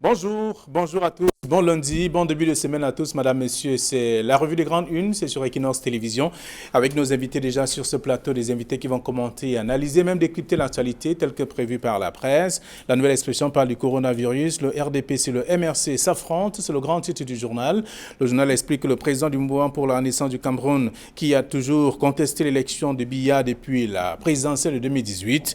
Bonjour à tous, bon lundi, bon début de semaine à tous, madame, messieurs. C'est la revue des grandes unes, c'est sur Equinox Télévision, avec nos invités déjà sur ce plateau, des invités qui vont commenter, analyser, même décrypter l'actualité telle que prévue par la presse. La nouvelle expression parle du coronavirus, le RDP et le MRC s'affrontent, c'est le grand titre du journal. Le journal explique que le président du mouvement pour la renaissance du Cameroun, qui a toujours contesté l'élection de Biya depuis la présidentielle de 2018,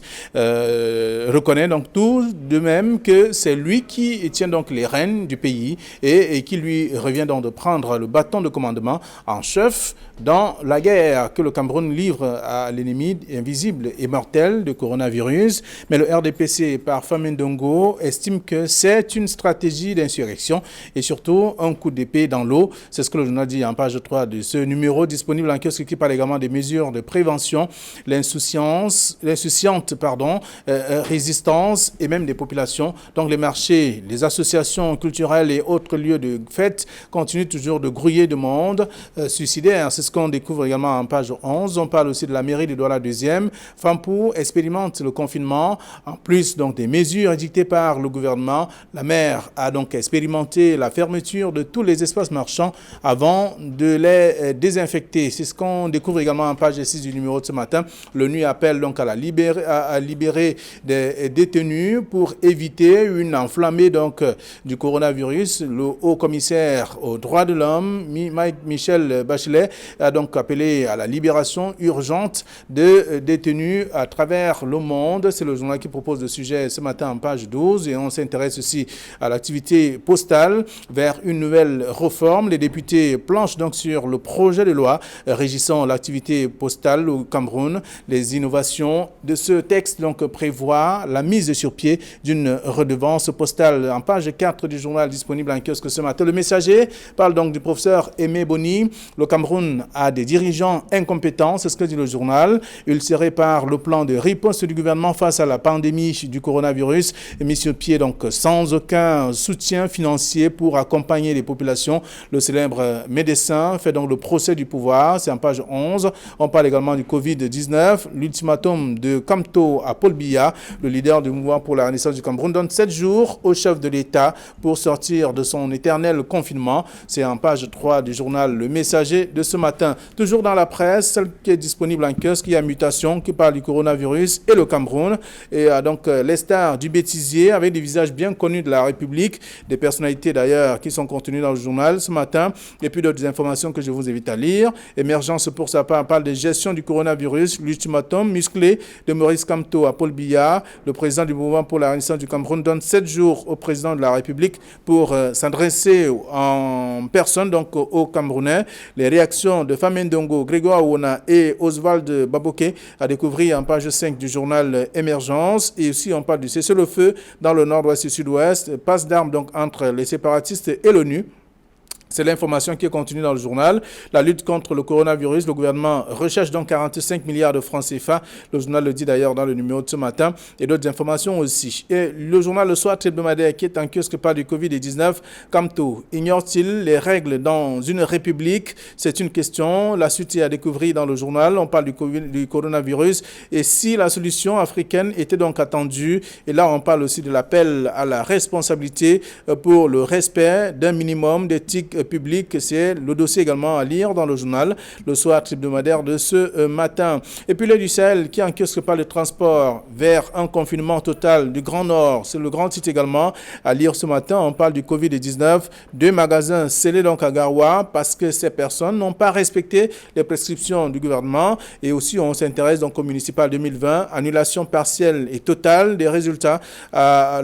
reconnaît donc tout de même que c'est lui qui tient donc les rênes du pays et qui lui revient donc de prendre le bâton de commandement en chef dans la guerre que le Cameroun livre à l'ennemi invisible et mortel du coronavirus. Mais le RDPC par Famine Ndongo estime que c'est une stratégie d'insurrection et surtout un coup d'épée dans l'eau. C'est ce que le journal dit en page 3 de ce numéro disponible en kiosque qui parle également des mesures de prévention, l'insouciante résistance et même des populations. Donc les marchés, les associations culturelles et autres lieux de fête continuent toujours de grouiller de monde suicidaire. C'est ce qu'on découvre également en page 11. On parle aussi de la mairie de Douala 2e. Fampo expérimente le confinement. En plus donc des mesures édictées par le gouvernement, la maire a donc expérimenté la fermeture de tous les espaces marchands avant de les désinfecter. C'est ce qu'on découvre également en page 6 du numéro de ce matin. L'ONU appelle donc à libérer des détenus pour éviter une enflammée donc du coronavirus. Le haut commissaire aux droits de l'homme, Michel Bachelet, a donc appelé à la libération urgente de détenus à travers le monde. C'est le journal qui propose le sujet ce matin en page 12 et on s'intéresse aussi à l'activité postale vers une nouvelle réforme. Les députés planchent donc sur le projet de loi régissant l'activité postale au Cameroun. Les innovations de ce texte donc prévoient la mise sur pied d'une redevance postale. En page 4 du journal disponible en kiosque ce matin, le Messager parle donc du professeur Aimé Boni. Le Cameroun a des dirigeants incompétents, c'est ce que dit le journal. Ulcéré par le plan de riposte du gouvernement face à la pandémie du coronavirus, mis sur pied donc sans aucun soutien financier pour accompagner les populations. Le célèbre médecin fait donc le procès du pouvoir, c'est en page 11. On parle également du Covid-19, l'ultimatum de Kamto à Paul Biya, le leader du mouvement pour la renaissance du Cameroun, donne 7 jours au chef de l'État pour sortir de son éternel confinement. C'est en page 3 du journal Le Messager de ce matin. Toujours dans la presse, celle qui est disponible en kiosque, il y a Mutation qui parle du coronavirus et le Cameroun. Et donc les stars du bêtisier avec des visages bien connus de la République, des personnalités d'ailleurs qui sont contenues dans le journal ce matin. Et puis d'autres informations que je vous invite à lire. Émergence pour sa part parle de gestion du coronavirus, l'ultimatum musclé de Maurice Kamto à Paul Biya. Le président du mouvement pour la renaissance du Cameroun donne 7 jours au président de la République pour s'adresser en personne donc aux Camerounais. Les réactions de Famine Ndongo, Grégoire Awona et Oswald Baboké à découvrir en page 5 du journal Émergence. Et aussi on parle du cessez-le-feu dans le nord-ouest et sud-ouest, passe d'armes donc entre les séparatistes et l'ONU. C'est l'information qui est contenue dans le journal. La lutte contre le coronavirus, le gouvernement recherche donc 45 milliards de francs CFA. Le journal le dit d'ailleurs dans le numéro de ce matin et d'autres informations aussi. Et le journal Le Soir hebdomadaire qui est en kiosque par du Covid-19, Kamto, ignore-t-il les règles dans une république? C'est une question. La suite est à découvrir dans le journal. On parle du coronavirus et si la solution africaine était donc attendue. Et là, on parle aussi de l'appel à la responsabilité pour le respect d'un minimum d'éthique public. C'est le dossier également à lire dans le journal Le Soir hebdomadaire de ce matin. Et puis l'Œil du Sahel qui en kiosque par le transport vers un confinement total du Grand Nord. C'est le grand titre également à lire ce matin. On parle du Covid-19. 2 magasins scellés donc à Garoua parce que ces personnes n'ont pas respecté les prescriptions du gouvernement. Et aussi on s'intéresse donc au municipal 2020. Annulation partielle et totale des résultats à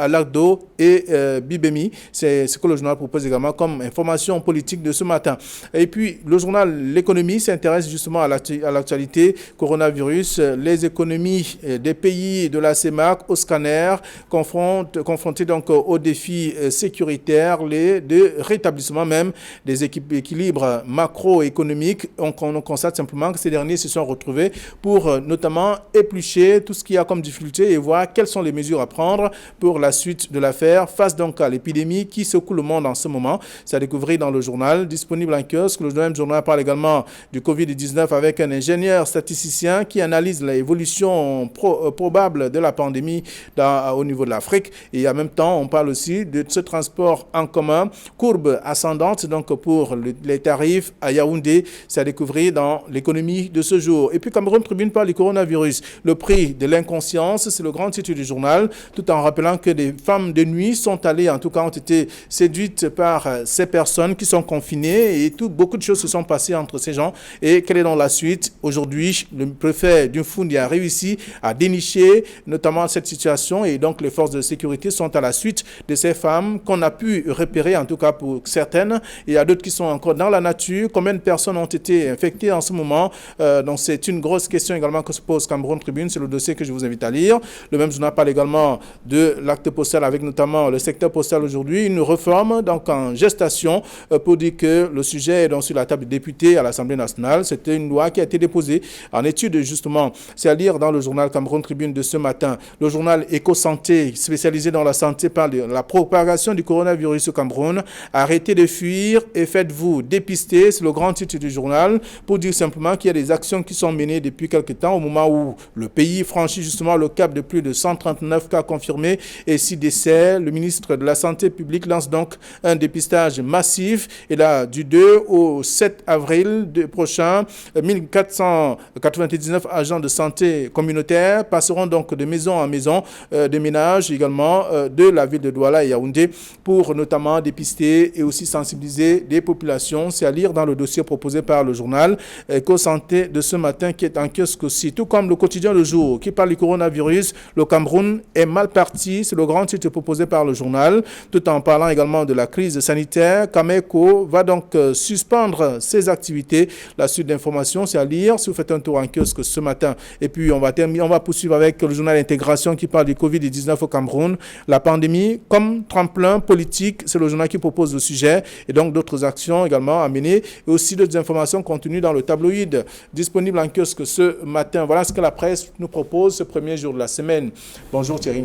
Lagdo et Bibemi. C'est ce que le journal propose également comme information politique de ce matin. Et puis, le journal L'économie s'intéresse justement à l'actualité coronavirus. Les économies des pays de la CEMAC au scanner confrontés donc aux défis sécuritaires, de rétablissement même des équilibres macroéconomiques. On constate simplement que ces derniers se sont retrouvés pour notamment éplucher tout ce qu'il y a comme difficulté et voir quelles sont les mesures à prendre pour la suite de l'affaire face donc à l'épidémie qui secoue le monde en ce moment. C'est à découvrir dans le journal, disponible en kiosque. Le même journal parle également du Covid-19 avec un ingénieur statisticien qui analyse l'évolution probable de la pandémie au niveau de l'Afrique. Et en même temps, on parle aussi de ce transport en commun, courbe ascendante donc pour les tarifs à Yaoundé. C'est à découvrir dans l'économie de ce jour. Et puis Cameroun Tribune parle du coronavirus. Le prix de l'inconscience, c'est le grand titre du journal, tout en rappelant que des femmes de nuit sont allées, en tout cas ont été séduites par ces personnes qui sont confinées et beaucoup de choses se sont passées entre ces gens. Et quelle est donc la suite? Aujourd'hui, le préfet d'Unfundi a réussi à dénicher notamment cette situation et donc les forces de sécurité sont à la suite de ces femmes qu'on a pu repérer, en tout cas pour certaines. Il y a d'autres qui sont encore dans la nature. Combien de personnes ont été infectées en ce moment? Donc c'est une grosse question également que se pose Cameroun Tribune. C'est le dossier que je vous invite à lire. Le même journal parle également de l'acte postal avec notamment le secteur postal aujourd'hui. Une réforme donc en gestation pour dire que le sujet est donc sur la table des députés à l'Assemblée nationale. C'était une loi qui a été déposée en étude justement. C'est à lire dans le journal Cameroun Tribune de ce matin. Le journal Éco-Santé, spécialisé dans la santé, parle de la propagation du coronavirus au Cameroun. Arrêtez de fuir et faites-vous dépister. C'est le grand titre du journal pour dire simplement qu'il y a des actions qui sont menées depuis quelques temps au moment où le pays franchit justement le cap de plus de 139 cas confirmés et 6 décès. Le ministre de la Santé publique lance donc un dépistage massif. Et là, du 2 au 7 avril prochain, 1499 agents de santé communautaire passeront donc de maison en maison, de ménage également de la ville de Douala et Yaoundé pour notamment dépister et aussi sensibiliser des populations. C'est à lire dans le dossier proposé par le journal Éco-Santé de ce matin qui est en kiosque aussi. Tout comme le quotidien Le Jour qui parle du coronavirus, le Cameroun est mal parti. C'est le grand titre proposé par le journal. Tout en parlant également de la crise sanitaire, Cameco va donc suspendre ses activités. La suite d'informations, c'est à lire si vous faites un tour en kiosque ce matin. Et puis on va poursuivre avec le journal Intégration qui parle du Covid-19 au Cameroun. La pandémie comme tremplin politique, c'est le journal qui propose le sujet et donc d'autres actions également à mener et aussi d'autres informations contenues dans le tabloïd disponible en kiosque ce matin. Voilà ce que la presse nous propose ce premier jour de la semaine. Bonjour Thierry.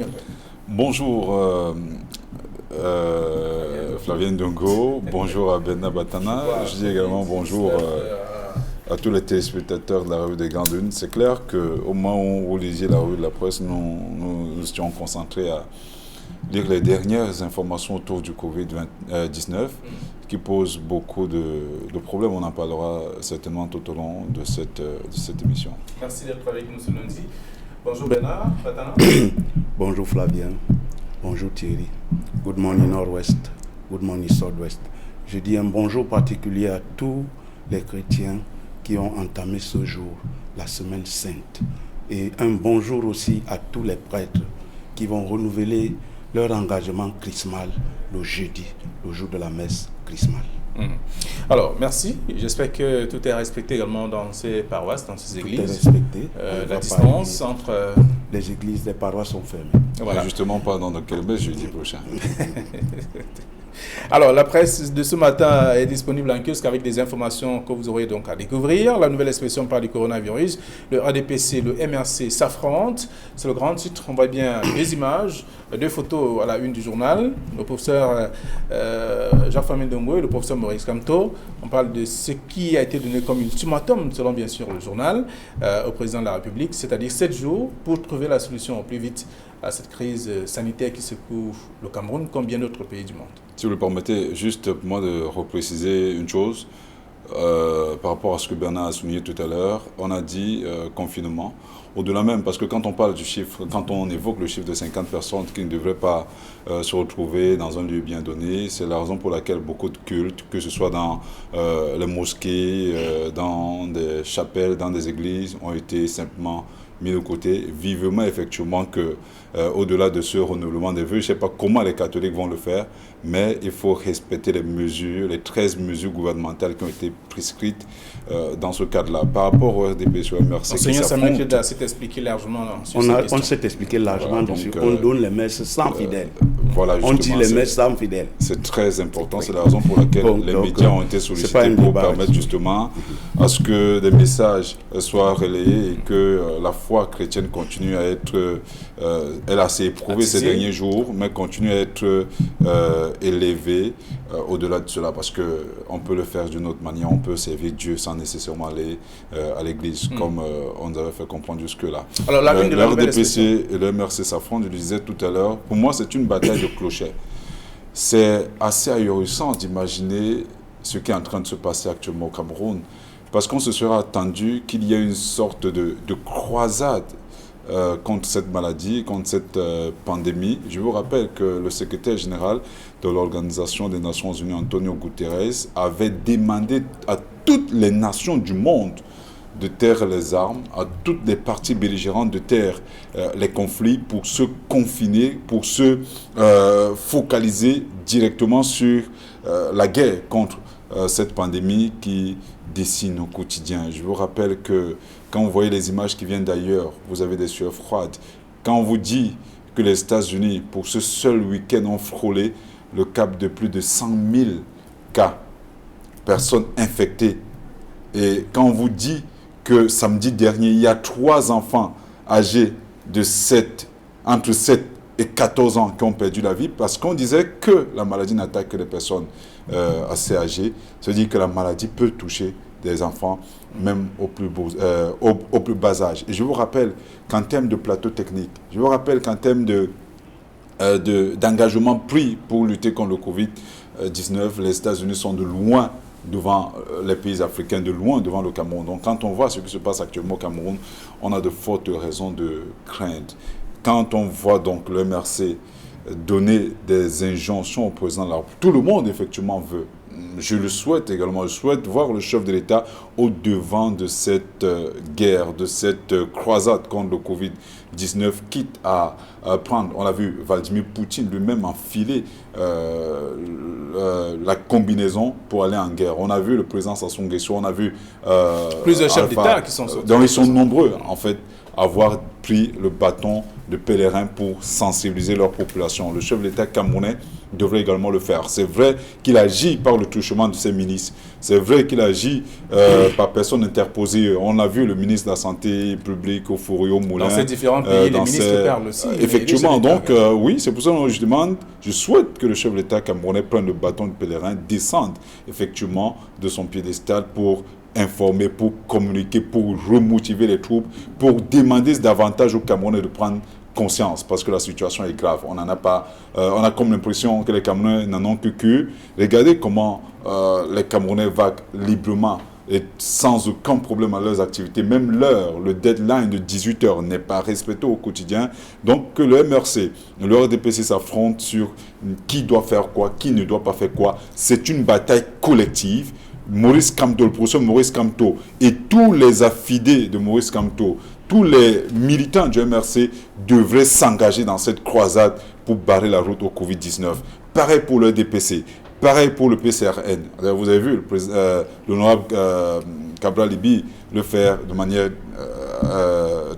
Bonjour Flavien Ndongo, bonjour à Benna Batana. Je dis également bonjour à tous les téléspectateurs de la revue des Grandes Lunes. C'est clair qu'au moment où vous lisiez la revue de la presse, nous étions concentrés à lire les dernières informations autour du Covid-19 qui posent beaucoup de problèmes. On en parlera certainement tout au long de cette émission. Merci d'être avec nous ce lundi. Bonjour Bernard Batana. Bonjour Flavien. Bonjour Thierry. Good morning Nord-Ouest. Good morning Sud-Ouest. Je dis un bonjour particulier à tous les chrétiens qui ont entamé ce jour, la semaine sainte. Et un bonjour aussi à tous les prêtres qui vont renouveler leur engagement chrismal le jeudi, le jour de la messe chrismale. Alors, merci. J'espère que tout est respecté également dans ces paroisses, dans ces églises. Tout est respecté. La distance entre... Les églises, les paroisses sont fermées. Voilà. Justement, pas dans quelle messe jeudi prochain. Alors, la presse de ce matin est disponible en kiosque avec des informations que vous aurez donc à découvrir. La nouvelle expression par du coronavirus, le ADPC, le MRC s'affrontent. C'est le grand titre. On voit bien des images, deux photos à la une du journal. Le professeur Jacques-Famille Ndongo et le professeur Maurice Kamto. On parle de ce qui a été donné comme ultimatum, selon bien sûr le journal, au président de la République, c'est-à-dire 7 jours pour trouver la solution au plus vite à cette crise sanitaire qui secoue le Cameroun comme bien d'autres pays du monde. Si vous le permettez, juste pour moi de repréciser une chose par rapport à ce que Bernard a souligné tout à l'heure. On a dit confinement. Au-delà même, parce que quand on parle du chiffre, quand on évoque le chiffre de 50 personnes qui ne devraient pas se retrouver dans un lieu bien donné, c'est la raison pour laquelle beaucoup de cultes, que ce soit dans les mosquées, dans des chapelles, dans des églises, ont été simplement mis de côté, vivement effectivement que au-delà de ce renouvellement des vœux, je ne sais pas comment les catholiques vont le faire, mais il faut respecter les mesures, les 13 mesures gouvernementales qui ont été prescrites dans ce cadre-là. Par rapport au RDP sur MRC qui s'affrontent... s'est expliqué largement sur On s'est expliqué largement dessus. On donne les messes sans fidèles. Voilà, on dit les messes sans fidèles. C'est très important, c'est la raison pour laquelle les médias ont été sollicités pour permettre justement à ce que des messages soient relayés et que la foi foi chrétienne continue à être, elle a s'est éprouvée ces derniers jours, mais continue à être élevée au-delà de cela, parce qu'on peut le faire d'une autre manière, on peut servir Dieu sans nécessairement aller à l'église, comme on nous avait fait comprendre jusque-là. Alors, la une de la nouvelle RDPC et le MRC s'affrontent, je le disais tout à l'heure, pour moi c'est une bataille de clochers. C'est assez ahurissant d'imaginer ce qui est en train de se passer actuellement au Cameroun, parce qu'on se serait attendu qu'il y ait une sorte de croisade contre cette maladie, contre cette pandémie. Je vous rappelle que le secrétaire général de l'Organisation des Nations Unies, Antonio Guterres, avait demandé à toutes les nations du monde de taire les armes, à toutes les parties belligérantes de taire les conflits pour se confiner, pour se focaliser directement sur la guerre contre cette pandémie qui dessine au quotidien. Je vous rappelle que quand vous voyez les images qui viennent d'ailleurs, vous avez des sueurs froides. Quand on vous dit que les États-Unis, pour ce seul week-end, ont frôlé le cap de plus de 100 000 cas, personnes infectées. Et quand on vous dit que samedi dernier, il y a 3 enfants âgés de entre 7 et 14 ans qui ont perdu la vie, parce qu'on disait que la maladie n'attaque que les personnes assez âgées. Ça veut dire que la maladie peut toucher des enfants, même au plus bas âge. Et je vous rappelle qu'en termes de plateau technique, je vous rappelle qu'en termes d'engagement pris pour lutter contre le Covid-19, les États-Unis sont de loin devant les pays africains, de loin devant le Cameroun. Donc quand on voit ce qui se passe actuellement au Cameroun, on a de fortes raisons de craindre. Quand on voit donc le MRC donner des injonctions au président de la République, tout le monde effectivement veut. Je le souhaite également, je souhaite voir le chef de l'État au devant de cette guerre, de cette croisade contre le Covid-19, quitte à prendre, on l'a vu, Vladimir Poutine lui-même enfiler la combinaison pour aller en guerre. On a vu le président Sassou Nguesso, on a vu plusieurs chefs d'État qui sont sortis. Donc ils sont nombreux en fait à avoir pris le bâton de pèlerin pour sensibiliser leur population. Le chef de l'État camerounais devrait également le faire. C'est vrai qu'il agit par le truchement de ses ministres. C'est vrai qu'il agit par personne interposée. On a vu le ministre de la Santé publique au Fourier, au Moulin. Dans ces différents pays, les ministres parlent aussi. Effectivement, donc oui, c'est pour ça que je demande, je souhaite que le chef de l'État camerounais prenne le bâton de pèlerin, descende effectivement de son piédestal pour informer, pour communiquer, pour remotiver les troupes, pour demander davantage aux Camerounais de prendre conscience, parce que la situation est grave. On n'en a pas, on a comme l'impression que les Camerounais n'en ont que cul. Regardez comment les Camerounais vaguent librement et sans aucun problème à leurs activités. Même l'heure, le deadline de 18h n'est pas respecté au quotidien. Donc que le MRC, le RDPC s'affrontent sur qui doit faire quoi, qui ne doit pas faire quoi. C'est une bataille collective. Maurice Kamto, le professeur Maurice Kamto et tous les affidés de Maurice Kamto, tous les militants du MRC devraient s'engager dans cette croisade pour barrer la route au Covid-19. Pareil pour le DPC, pareil pour le PCRN. Vous avez vu l'honorable Cabral Libi le faire de manière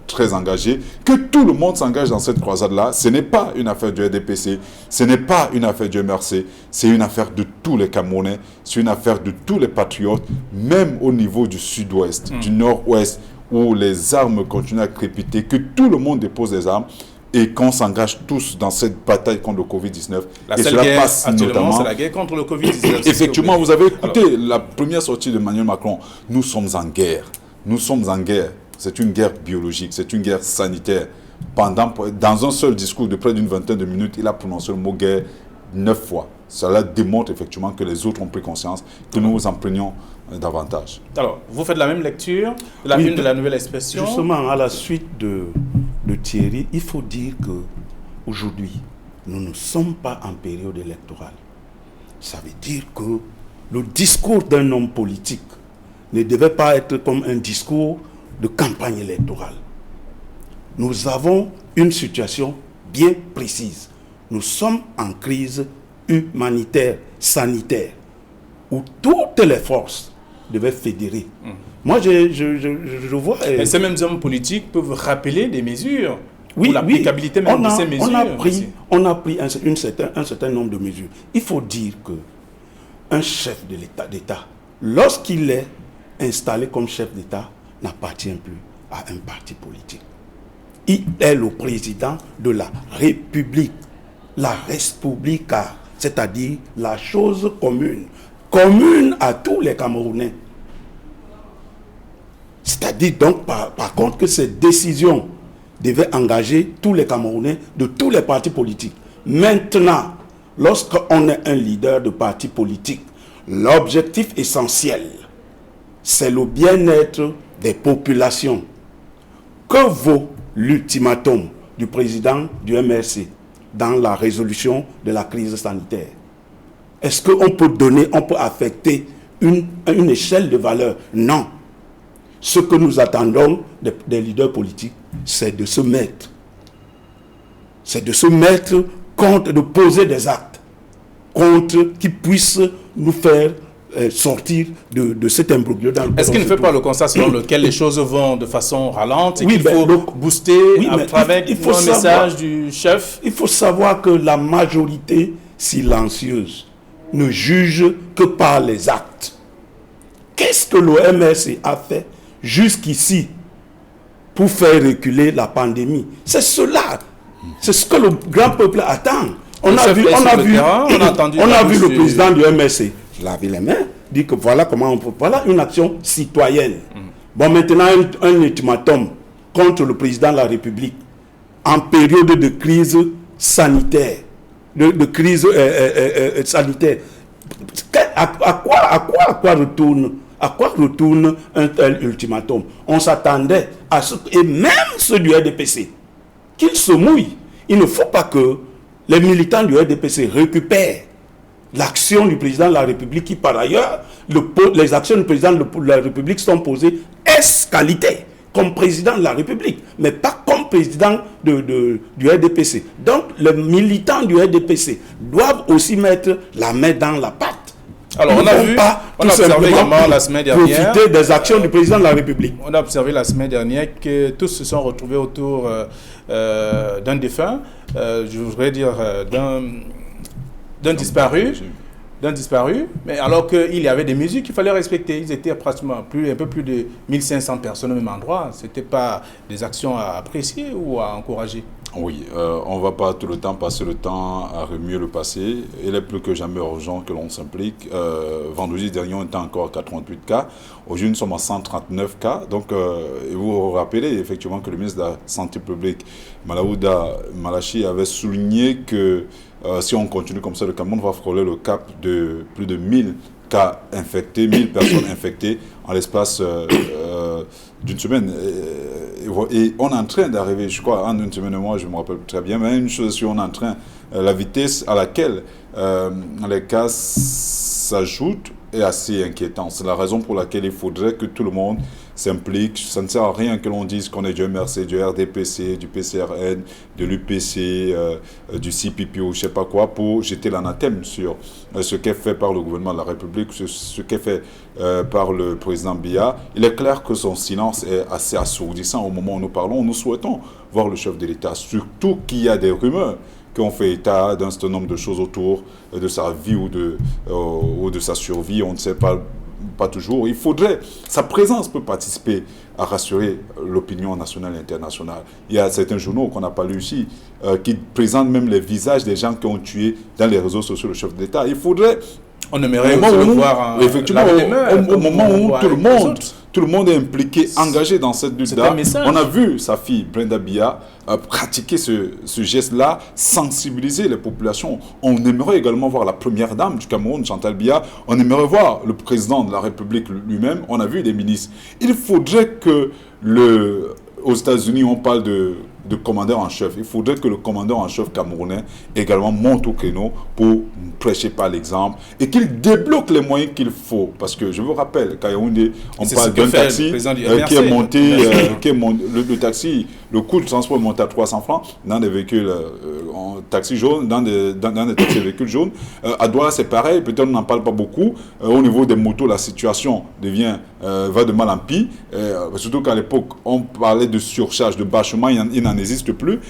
très engagée. Que tout le monde s'engage dans cette croisade-là, ce n'est pas une affaire du RDPC, ce n'est pas une affaire du MRC, c'est une affaire de tous les Camerounais, c'est une affaire de tous les patriotes, même au niveau du sud-ouest, du nord-ouest, où les armes continuent à crépiter, que tout le monde dépose des armes et qu'on s'engage tous dans cette bataille contre le Covid-19. La seule guerre actuellement, c'est la guerre contre le Covid-19. Effectivement, vous avez écouté la première sortie d'Emmanuel Macron. Nous sommes en guerre. Nous sommes en guerre. C'est une guerre biologique, c'est une guerre sanitaire. Dans un seul discours de près d'une vingtaine de minutes, il a prononcé le mot guerre 9 fois. Cela démontre effectivement que les autres ont pris conscience, que nous nous en prenions davantage. Alors, vous faites la même lecture de la une de la nouvelle expression. Justement, à la suite de Thierry, il faut dire qu'aujourd'hui, nous ne sommes pas en période électorale. Ça veut dire que le discours d'un homme politique ne devait pas être comme un discours de campagne électorale. Nous avons une situation bien précise. Nous sommes en crise humanitaire, sanitaire, où toutes les forces devaient fédérer. Moi, je vois... Mais ces mêmes hommes politiques peuvent rappeler des mesures, oui, l'applicabilité même de ces mesures. On a pris un certain nombre de mesures. Il faut dire qu'un chef de l'État, lorsqu'il est installé comme chef d'État, n'appartient plus à un parti politique. Il est le président de la République. La Respublica, c'est-à-dire la chose commune. Commune à tous les Camerounais. C'est-à-dire donc par contre que cette décision devait engager tous les Camerounais de tous les partis politiques. Maintenant, lorsqu'on est un leader de parti politique, l'objectif essentiel, c'est le bien-être des populations. Que vaut l'ultimatum du président du MRC dans la résolution de la crise sanitaire? Est-ce qu'on peut donner, on peut affecter une échelle de valeur? Non. Ce que nous attendons des leaders politiques, c'est de se mettre. C'est de se mettre contre, de poser des actes contre qui puissent nous faire sortir de cet imbroglio. Est-ce qu'il ne fait pas le constat selon lequel les choses vont de façon ralente et oui, qu'il faut booster avec un message du chef? Il faut savoir que la majorité silencieuse ne juge que par les actes. Qu'est-ce que l'OMS a fait jusqu'ici pour faire reculer la pandémie? C'est cela. C'est ce que le grand peuple attend. On a vu le président du MSC laver les mains, dire que voilà comment on peut. Voilà une action citoyenne. Bon, maintenant, un ultimatum contre le président de la République en période de crise sanitaire. De crise sanitaire. À quoi retourne un tel ultimatum? On s'attendait à ce, et même ceux du RDPC, qu'ils se mouillent. Il ne faut pas que les militants du RDPC récupèrent l'action du président de la République qui, par ailleurs, les actions du président de la République sont posées qualité comme président de la République, mais pas comme président du RDPC. Donc, les militants du RDPC doivent aussi mettre la main dans la pâte. Alors, on a observé également la semaine dernière profiter des actions du président de la République. On a observé la semaine dernière que tous se sont retrouvés autour d'un défunt, je voudrais dire d'un disparu, mais alors qu'il y avait des mesures qu'il fallait respecter. Ils étaient pratiquement un peu plus de 1500 personnes au même endroit. Ce n'était pas des actions à apprécier ou à encourager? Oui, on ne va pas tout le temps passer le temps à remuer le passé. Il est plus que jamais urgent que l'on s'implique. Vendredi dernier, on était encore à 88 cas. Aujourd'hui, nous sommes à 139 cas. Donc, vous vous rappelez effectivement que le ministre de la Santé publique, Malaouda Malachi, avait souligné que si on continue comme ça, le Cameroun va frôler le cap de plus de 1000 cas infectés, 1000 personnes infectées en l'espace d'une semaine. Et on est en train d'arriver, je crois, en une semaine et moi, je me rappelle très bien, mais une chose, si on est en train, la vitesse à laquelle les cas s'ajoutent est assez inquiétante. C'est la raison pour laquelle il faudrait que tout le monde s'implique. Ça ne sert à rien que l'on dise qu'on est du MRC, du RDPC, du PCRN, de l'UPC, du CPP ou je ne sais pas quoi, pour jeter l'anathème sur ce qu'est fait par le gouvernement de la République, ce qu'est fait par le président Biya. Il est clair que son silence est assez assourdissant au moment où nous parlons. Nous souhaitons voir le chef de l'État, surtout qu'il y a des rumeurs qui ont fait état d'un certain nombre de choses autour de sa vie ou de sa survie. On ne sait pas toujours. Il faudrait, sa présence peut participer à rassurer l'opinion nationale et internationale. Il y a certains journaux qu'on n'a pas lus ici qui présentent même les visages des gens qui ont tué dans les réseaux sociaux le chef de l'État. Il faudrait... On aimerait aussi voir effectivement, au moment où tout le monde est impliqué, engagé dans cette lutte-là. On a vu sa fille, Brenda Biya, pratiquer ce geste-là, sensibiliser les populations. On aimerait également voir la première dame du Cameroun, Chantal Biya. On aimerait voir le président de la République lui-même. On a vu des ministres. Il faudrait que aux États-Unis, on parle de commandeur en chef. Il faudrait que le commandeur en chef camerounais également monte au créneau pour prêcher par l'exemple et qu'il débloque les moyens qu'il faut. Parce que je vous rappelle qu'à Yaoundé, on parle d'un taxi qui est monté, le taxi, le coût de transport est monté à 300 francs dans des véhicules en taxi jaune, dans des taxis véhicules jaunes. À Douala, c'est pareil, peut-être on n'en parle pas beaucoup. Au niveau des motos, la situation va de mal en pis. Surtout qu'à l'époque, on parlait de surcharge, de bâchement, il n'en existe plus.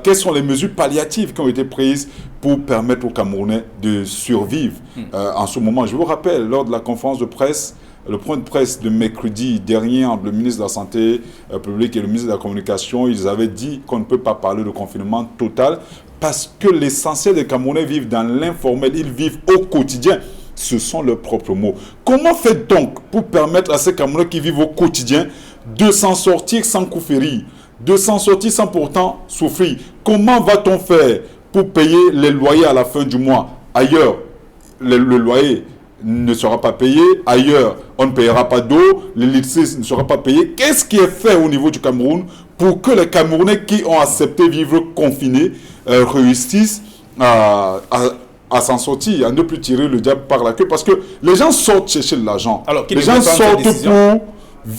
Quelles sont les mesures palliatives qui ont été prises pour permettre aux Camerounais de survivre en ce moment? Je vous rappelle, lors de la conférence de presse le point de presse de mercredi dernier entre le ministre de la Santé publique et le ministre de la Communication, ils avaient dit qu'on ne peut pas parler de confinement total parce que l'essentiel des Camerounais vivent dans l'informel, ils vivent au quotidien. Ce sont leurs propres mots. Comment fait donc pour permettre à ces Camerounais qui vivent au quotidien de s'en sortir sans coup férir, de s'en sortir sans pourtant souffrir? Comment va-t-on faire pour payer les loyers à la fin du mois? Ailleurs, le loyer ne sera pas payé. Ailleurs, on ne payera pas d'eau. L'électricité ne sera pas payée. Qu'est-ce qui est fait au niveau du Cameroun pour que les Camerounais qui ont accepté vivre confinés réussissent à s'en sortir, à ne plus tirer le diable par la queue? Parce que les gens sortent chercher de l'argent. Les gens sortent pour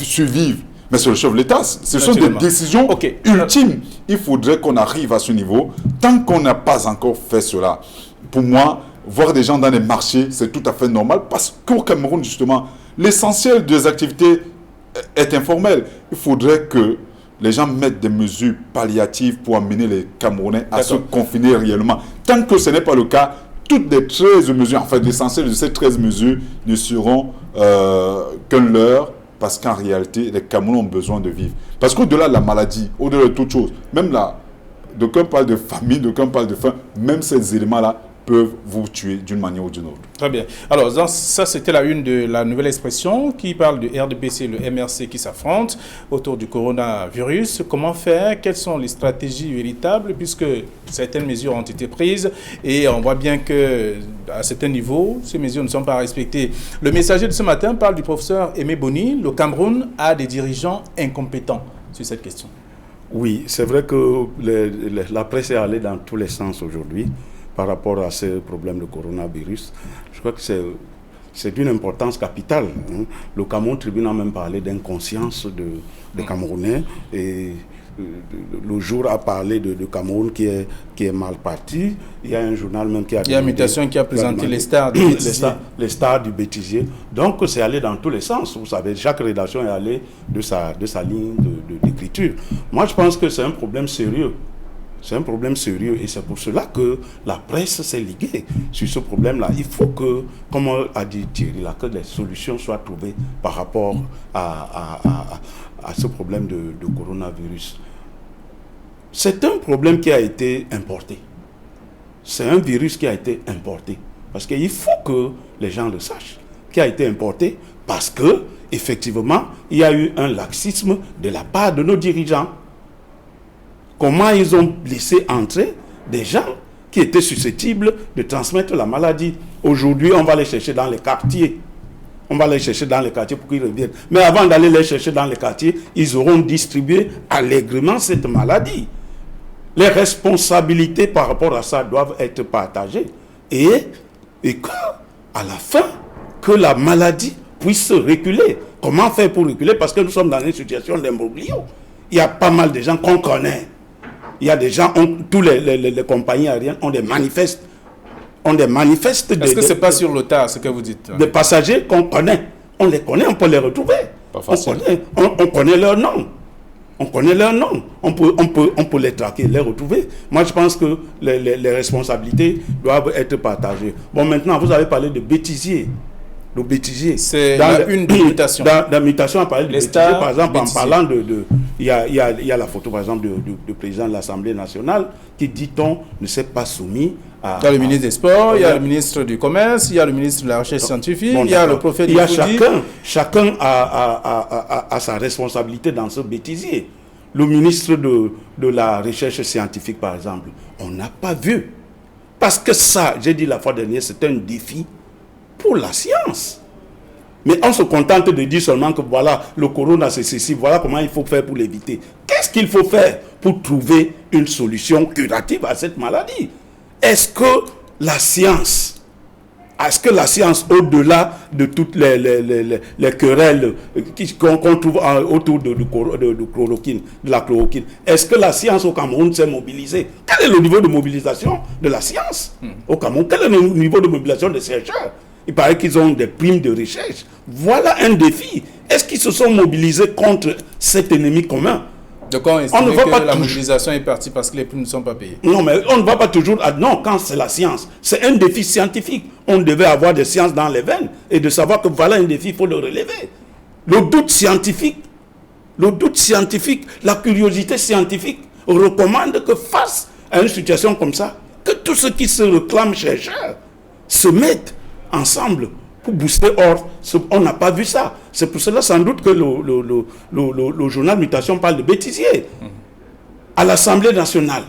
survivre. Mais c'est le chef de l'État. Ce sont des décisions ultimes. Il faudrait qu'on arrive à ce niveau. Tant qu'on n'a pas encore fait cela, pour moi, voir des gens dans les marchés, c'est tout à fait normal. Parce qu'au Cameroun, justement, l'essentiel des activités est informel. Il faudrait que les gens mettent des mesures palliatives pour amener les Camerounais à se confiner réellement. Tant que ce n'est pas le cas, toutes les 13 mesures, enfin l'essentiel de ces 13 mesures ne seront qu'un leurre. Parce qu'en réalité, les Camerounais ont besoin de vivre. Parce qu'au-delà de la maladie, au-delà de toute chose, même là, d'aucuns parlent de famine, d'aucuns parlent de faim, même ces éléments-là peuvent vous tuer d'une manière ou d'une autre. Très bien. Alors, ça, c'était la une de la nouvelle expression qui parle du RDPC et le MRC qui s'affrontent autour du coronavirus. Comment faire? Quelles sont les stratégies véritables puisque certaines mesures ont été prises et on voit bien qu'à certains niveaux, ces mesures ne sont pas respectées. Le messager de ce matin parle du professeur Aimé Boni. Le Cameroun a des dirigeants incompétents sur cette question. Oui, c'est vrai que la presse est allée dans tous les sens aujourd'hui par rapport à ce problème de coronavirus. Je crois que c'est d'une importance capitale. Le Cameroun Tribune a même parlé d'inconscience de Camerounais et le jour a parlé de Cameroun qui est mal parti. Il y a un journal même qui a... Il y a Mutation qui a présenté les stars du bêtisier. Les stars du bêtisier. Donc c'est allé dans tous les sens. Vous savez, chaque rédaction est allée de sa ligne d'écriture. Moi je pense que c'est un problème sérieux. C'est un problème sérieux et c'est pour cela que la presse s'est liguée sur ce problème-là. Il faut que, comme a dit Thierry, là, que des solutions soient trouvées par rapport à ce problème de coronavirus. C'est un problème qui a été importé. C'est un virus qui a été importé. Parce qu'il faut que les gens le sachent, qui a été importé parce que, effectivement, il y a eu un laxisme de la part de nos dirigeants. Comment ils ont laissé entrer des gens qui étaient susceptibles de transmettre la maladie. Aujourd'hui, on va les chercher dans les quartiers. On va les chercher dans les quartiers pour qu'ils reviennent. Mais avant d'aller les chercher dans les quartiers, ils auront distribué allègrement cette maladie. Les responsabilités par rapport à ça doivent être partagées. Et que, à la fin, que la maladie puisse reculer. Comment faire pour reculer? Parce que nous sommes dans une situation d'imbroglio. Il y a pas mal de gens qu'on connaît. Il y a des gens, tous les compagnies aériennes ont des manifestes. Est-ce que ce n'est pas sur le tard, ce que vous dites? Des passagers qu'on connaît. On les connaît, on peut les retrouver. Pas facile. On connaît leur nom. On connaît leur nom. On peut les traquer, les retrouver. Moi, je pense que les responsabilités doivent être partagées. Bon, maintenant, vous avez parlé de bêtisier. Le bêtisier. C'est une de Mutation. Dans Mutation, on parle de bêtisier. Par exemple, en parlant il y a la photo, par exemple, du président de l'Assemblée nationale qui, dit-on, ne s'est pas soumis à... Il y a le ministre des Sports, il y a le ministre du Commerce, il y a le ministre de la Recherche scientifique, il y a le prophète. Il y a chacun a sa responsabilité dans ce bêtisier. Le ministre de la Recherche scientifique, par exemple, on n'a pas vu. Parce que ça, j'ai dit la fois dernière, c'est un défi pour la science. Mais on se contente de dire seulement que voilà, le corona c'est ceci, voilà comment il faut faire pour l'éviter. Qu'est-ce qu'il faut faire pour trouver une solution curative à cette maladie? Est-ce que la science, au-delà de toutes les querelles qu'on trouve autour de la chloroquine, est-ce que la science au Cameroun s'est mobilisée? Quel est le niveau de mobilisation de la science au Cameroun? Quel est le niveau de mobilisation des chercheurs? Il paraît qu'ils ont des primes de recherche. Voilà un défi. Est-ce qu'ils se sont mobilisés contre cet ennemi commun? Donc on ne va pas la mobilisation est partie parce que les primes ne sont pas payées. Non, mais on ne va pas toujours... Non, quand c'est la science, c'est un défi scientifique. On devait avoir des sciences dans les veines et de savoir que voilà un défi, il faut le relever. Le doute scientifique, la curiosité scientifique recommande que face à une situation comme ça, que tous ceux qui se réclament chercheurs se mettent ensemble pour booster. Or, on n'a pas vu ça. C'est pour cela sans doute que le journal Mutation parle de bêtisier. À l'Assemblée nationale,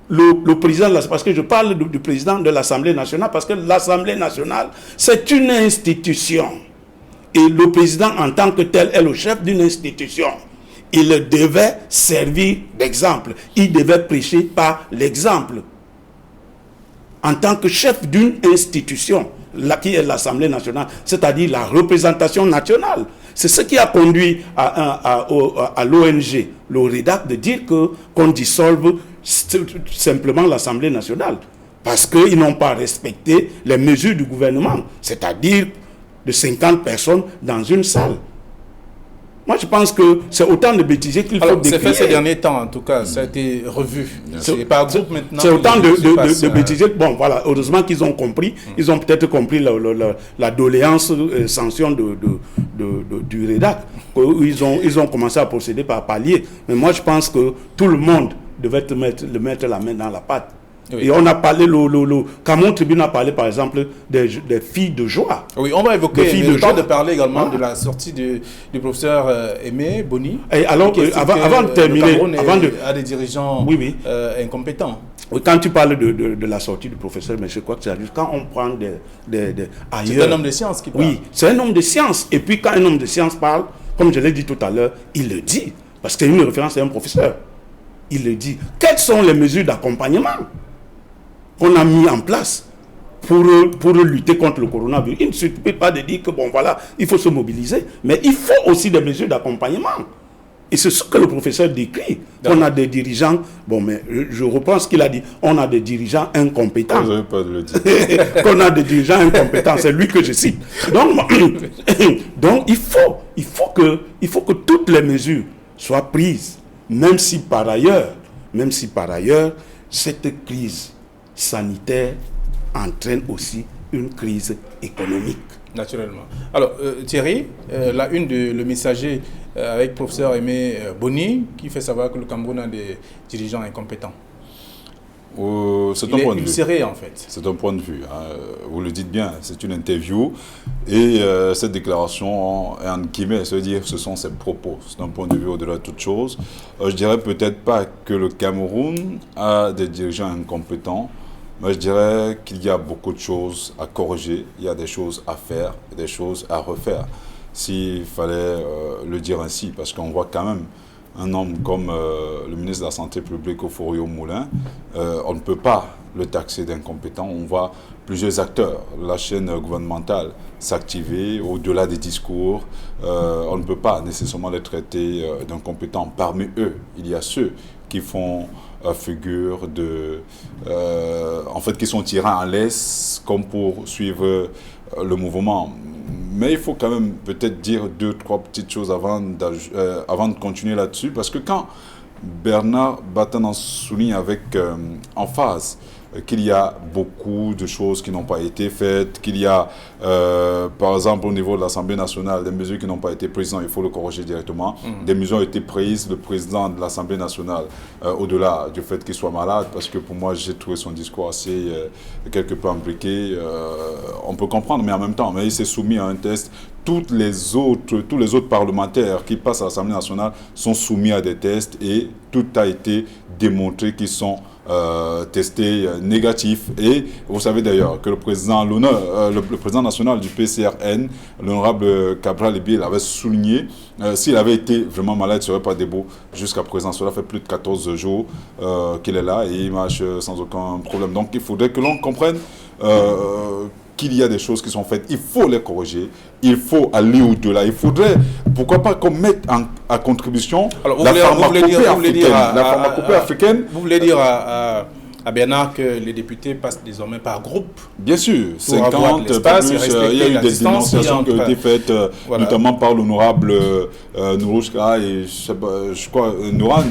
le président, parce que je parle du président de l'Assemblée nationale, parce que l'Assemblée nationale, c'est une institution. Et le président, en tant que tel, est le chef d'une institution. Il devait servir d'exemple. Il devait prêcher par l'exemple. En tant que chef d'une institution, qui est l'Assemblée nationale, c'est-à-dire la représentation nationale. C'est ce qui a conduit à l'ONG, le REDAC, de dire qu'on dissolve simplement l'Assemblée nationale. Parce qu'ils n'ont pas respecté les mesures du gouvernement, c'est-à-dire de 50 personnes dans une salle. Moi, je pense que c'est autant de bêtises qu'il faut décrire. C'est fait ces derniers temps, en tout cas. Ça a été revu. C'est pas groupe maintenant. C'est autant de bêtises. Bon, voilà. Heureusement qu'ils ont compris. Ils ont peut-être compris la doléance sanction du REDAC. Ils ont commencé à procéder par palier. Mais moi, je pense que tout le monde devait mettre la main dans la pâte. Oui. Et on a parlé, Cameroun Tribune a parlé par exemple des filles de joie. Oui, on va évoquer le temps de parler également de la sortie du professeur Aimé Boni. Et alors, avant de terminer, à des dirigeants incompétents. Oui, quand tu parles de la sortie du professeur, mais je crois que c'est juste quand on prend ailleurs. C'est un homme de science qui parle. Oui, c'est un homme de science. Et puis quand un homme de science parle, comme je l'ai dit tout à l'heure, il le dit. Parce qu'il y a une référence à un professeur. Il le dit. Quelles sont les mesures d'accompagnement qu'on a mis en place pour lutter contre le coronavirus? Il ne suffit pas de dire que bon voilà, il faut se mobiliser, mais il faut aussi des mesures d'accompagnement. Et c'est ce que le professeur décrit. On a des dirigeants, bon mais je reprends ce qu'il a dit, on a des dirigeants incompétents. Vous n'avez pas de le dire. Qu'on a des dirigeants incompétents, c'est lui que je cite. Donc il faut que toutes les mesures soient prises, même si par ailleurs, cette crise sanitaire entraîne aussi une crise économique. Naturellement. Alors, Thierry, la une de Le Messager avec professeur Aimé Boni qui fait savoir que le Cameroun a des dirigeants incompétents. C'est un point de vue. Ulcéré, en fait. C'est un point de vue. Vous le dites bien, c'est une interview. Et cette déclaration, en guillemets, ça veut dire que ce sont ses propos. C'est un point de vue au-delà de toute chose. Je dirais peut-être pas que le Cameroun a des dirigeants incompétents, mais je dirais qu'il y a beaucoup de choses à corriger, il y a des choses à faire, des choses à refaire. S'il fallait le dire ainsi, parce qu'on voit quand même un homme comme le ministre de la Santé publique, Oforio Moulin, on ne peut pas le taxer d'incompétent. On voit plusieurs acteurs, la chaîne gouvernementale, s'activer au-delà des discours. On ne peut pas nécessairement les traiter d'incompétents. Parmi eux, il y a ceux qui font figure de... en fait, qui sont tirés en laisse comme pour suivre le mouvement. Mais il faut quand même peut-être dire 2-3 petites choses avant de continuer là-dessus, parce que quand Bernard Batten souligne avec emphase qu'il y a beaucoup de choses qui n'ont pas été faites, qu'il y a, par exemple, au niveau de l'Assemblée nationale, des mesures qui n'ont pas été prises, il faut le corriger directement. Des mesures ont été prises, le président de l'Assemblée nationale, au-delà du fait qu'il soit malade, parce que pour moi, j'ai trouvé son discours assez, quelque peu impliqué. On peut comprendre, mais en même temps, mais il s'est soumis à un test. Tous les autres parlementaires qui passent à l'Assemblée nationale sont soumis à des tests et tout a été démontré qu'ils sont testés négatifs. Et vous savez d'ailleurs que le président national du PCRN, l'honorable Cabral Libier, avait souligné, s'il avait été vraiment malade, il ne serait pas debout jusqu'à présent. Cela fait plus de 14 jours qu'il est là et il marche sans aucun problème. Donc il faudrait que l'on comprenne qu'il y a des choses qui sont faites, il faut les corriger, il faut aller au-delà. Il faudrait, pourquoi pas, qu'on mette à contribution la pharmacopée africaine. Vous voulez dire à à Bernard que les députés passent désormais par groupe. Bien sûr, 50, il y a eu des dénonciations qui ont été faites, notamment par l'honorable Nourouchka et je crois Nouran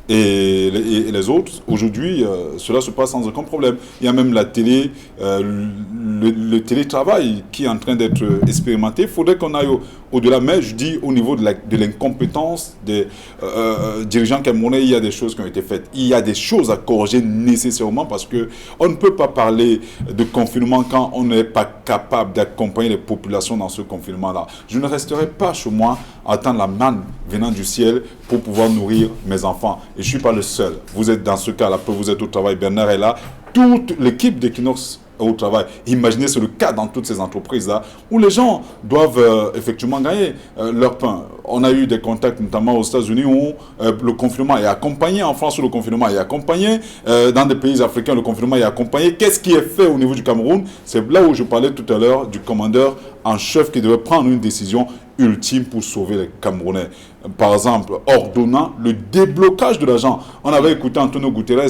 et les autres. Aujourd'hui, cela se passe sans aucun problème. Il y a même la télé, le télétravail qui est en train d'être expérimenté. Il faudrait qu'on aille au-delà, mais je dis au niveau de l'incompétence des dirigeants camerounais, il y a des choses qui ont été faites. Il y a des choses à corriger nécessairement parce qu'on ne peut pas parler de confinement quand on n'est pas capable d'accompagner les populations dans ce confinement-là. Je ne resterai pas chez moi à attendre la manne venant du ciel pour pouvoir nourrir mes enfants. Et je ne suis pas le seul. Vous êtes dans ce cas-là, vous êtes au travail, Bernard est là, toute l'équipe d'Equinox au travail. Imaginez, c'est le cas dans toutes ces entreprises-là où les gens doivent effectivement gagner leur pain. On a eu des contacts notamment aux États-Unis où le confinement est accompagné. En France, où le confinement est accompagné. Dans des pays africains, le confinement est accompagné. Qu'est-ce qui est fait au niveau du Cameroun? C'est là où je parlais tout à l'heure du commandeur en chef qui devait prendre une décision ultime pour sauver les Camerounais. Par exemple, ordonnant le déblocage de l'argent. On avait écouté Antonio Guterres,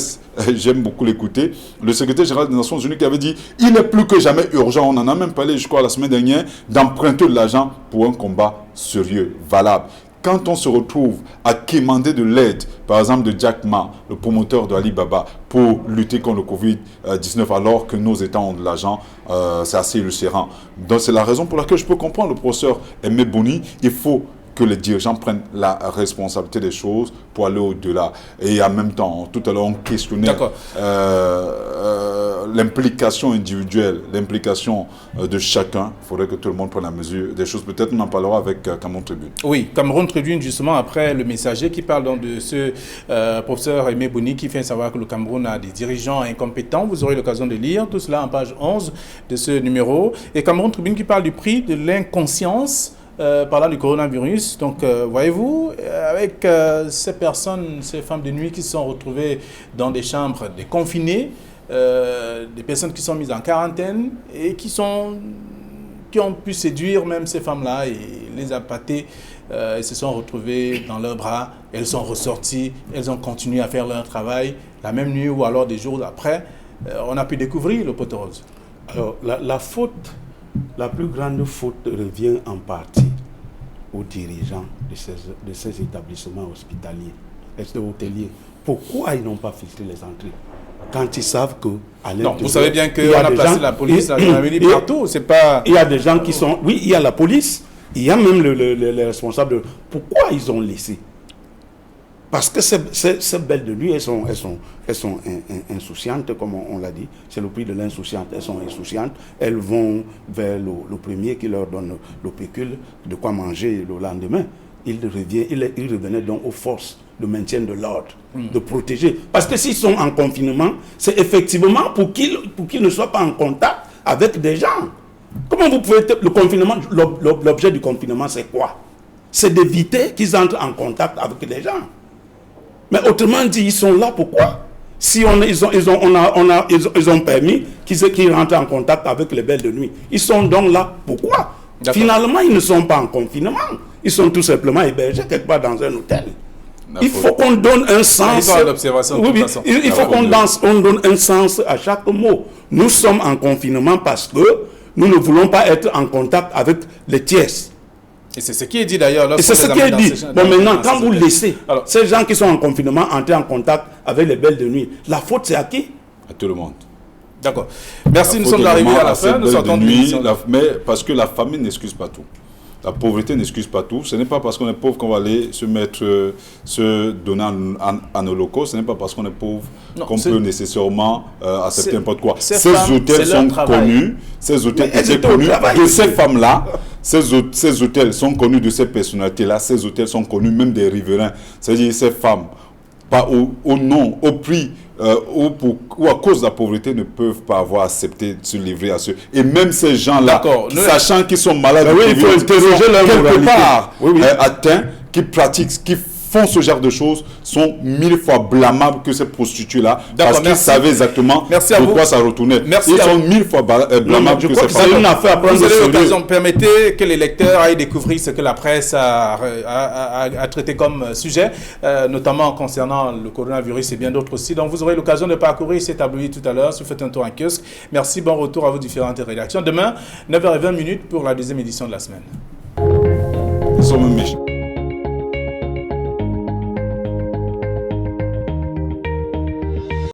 j'aime beaucoup l'écouter, le secrétaire général des Nations Unies qui avait dit « Il est plus que jamais urgent, on en a même parlé, je crois, la semaine dernière, d'emprunter de l'argent pour un combat sérieux, valable. » Quand on se retrouve à quémander de l'aide, par exemple de Jack Ma, le promoteur de Alibaba, pour lutter contre le Covid-19 alors que nos États ont de l'argent, c'est assez illustrant. Donc c'est la raison pour laquelle je peux comprendre le professeur Aimé Boni. Il faut que les dirigeants prennent la responsabilité des choses pour aller au-delà. Et en même temps, tout à l'heure, on questionnait l'implication individuelle, l'implication de chacun. Il faudrait que tout le monde prenne la mesure des choses. Peut-être on en parlera avec Cameroun Tribune. Oui, Cameroun Tribune, justement, après le messager qui parle donc de ce professeur Aimé Boni qui fait savoir que le Cameroun a des dirigeants incompétents. Vous aurez l'occasion de lire tout cela en page 11 de ce numéro. Et Cameroun Tribune qui parle du prix de l'inconscience parlant du coronavirus. Donc, voyez-vous, avec ces personnes, ces femmes de nuit qui se sont retrouvées dans des chambres déconfinées, des personnes qui sont mises en quarantaine et qui ont pu séduire même ces femmes-là et les appâter, elles se sont retrouvées dans leurs bras, elles sont ressorties, elles ont continué à faire leur travail la même nuit ou alors des jours après. On a pu découvrir le pot rose. Alors, la plus grande faute revient en partie aux dirigeants de ces établissements hospitaliers et hôteliers. Pourquoi ils n'ont pas filtré les entrées quand ils savent que à l'intérieur... Non, vous savez bien qu'on a placé la police, la gendarmerie partout, c'est pas... Il y a des gens qui sont... Oui, il y a la police, il y a même les responsables. Pourquoi ils ont laissé? Parce que ces belles de nuit, elles sont insouciantes, comme on l'a dit. C'est le prix de l'insouciante. Elles sont insouciantes. Elles vont vers le premier qui leur donne le pécule, de quoi manger le lendemain. Ils revenaient donc aux forces de maintien de l'ordre, de protéger. Parce que s'ils sont en confinement, c'est effectivement pour qu'ils ne soient pas en contact avec des gens. Comment vous pouvez... Le confinement, l'objet du confinement, c'est quoi? C'est d'éviter qu'ils entrent en contact avec les gens. Mais autrement dit, ils sont là pourquoi? Si ils ont permis qu'ils rentrent en contact avec les belles de nuit. Ils sont donc là pourquoi? Finalement, ils ne sont pas en confinement. Ils sont tout simplement hébergés quelque part dans un hôtel. Il faut qu'on donne un sens. Il faut qu'on donne un sens à chaque mot. Nous sommes en confinement parce que nous ne voulons pas être en contact avec les tierces. Et c'est ce qui est dit d'ailleurs. Et c'est ce qui est dit. Bon, maintenant, quand vous laissez ces gens qui sont en confinement entrer en contact avec les belles de nuit, la faute c'est à qui? À tout le monde. D'accord. Merci, nous sommes arrivés à la fin. Nous sortons de nuit, mais parce que la famine n'excuse pas tout. La pauvreté n'excuse pas tout. Ce n'est pas parce qu'on est pauvre qu'on va aller se donner en holocauste. Ce n'est pas parce qu'on est pauvre qu'on peut nécessairement accepter n'importe quoi. Ces hôtels sont connus. Ces hôtels étaient connus de ces femmes-là. Ces hôtels sont connus de ces personnalités-là. Ces hôtels sont connus même des riverains. C'est-à-dire ces femmes, pas au nom, au prix, ou à cause de la pauvreté, ne peuvent pas avoir accepté de se livrer à ceux. Et même ces gens-là, sachant qu'ils sont malades, il faut interroger leur moralité. Atteints, qui pratiquent, qui font ce genre de choses sont 1000 fois blâmables que ces prostituées-là, parce qu'ils savaient exactement de quoi ça retournait. Merci. Ils sont 1000 fois blâmables que ces femmes. C'est une affaire à prendre Vous au avez sérieux. l'occasion, permettez que les lecteurs aillent découvrir ce que la presse a traité comme sujet, notamment concernant le coronavirus et bien d'autres aussi. Donc vous aurez l'occasion de parcourir ces tabloïds tout à l'heure si vous faites un tour en kiosque. Merci, bon retour à vos différentes rédactions. Demain, 9h20 pour la deuxième édition de la semaine. Ils sont même méchants.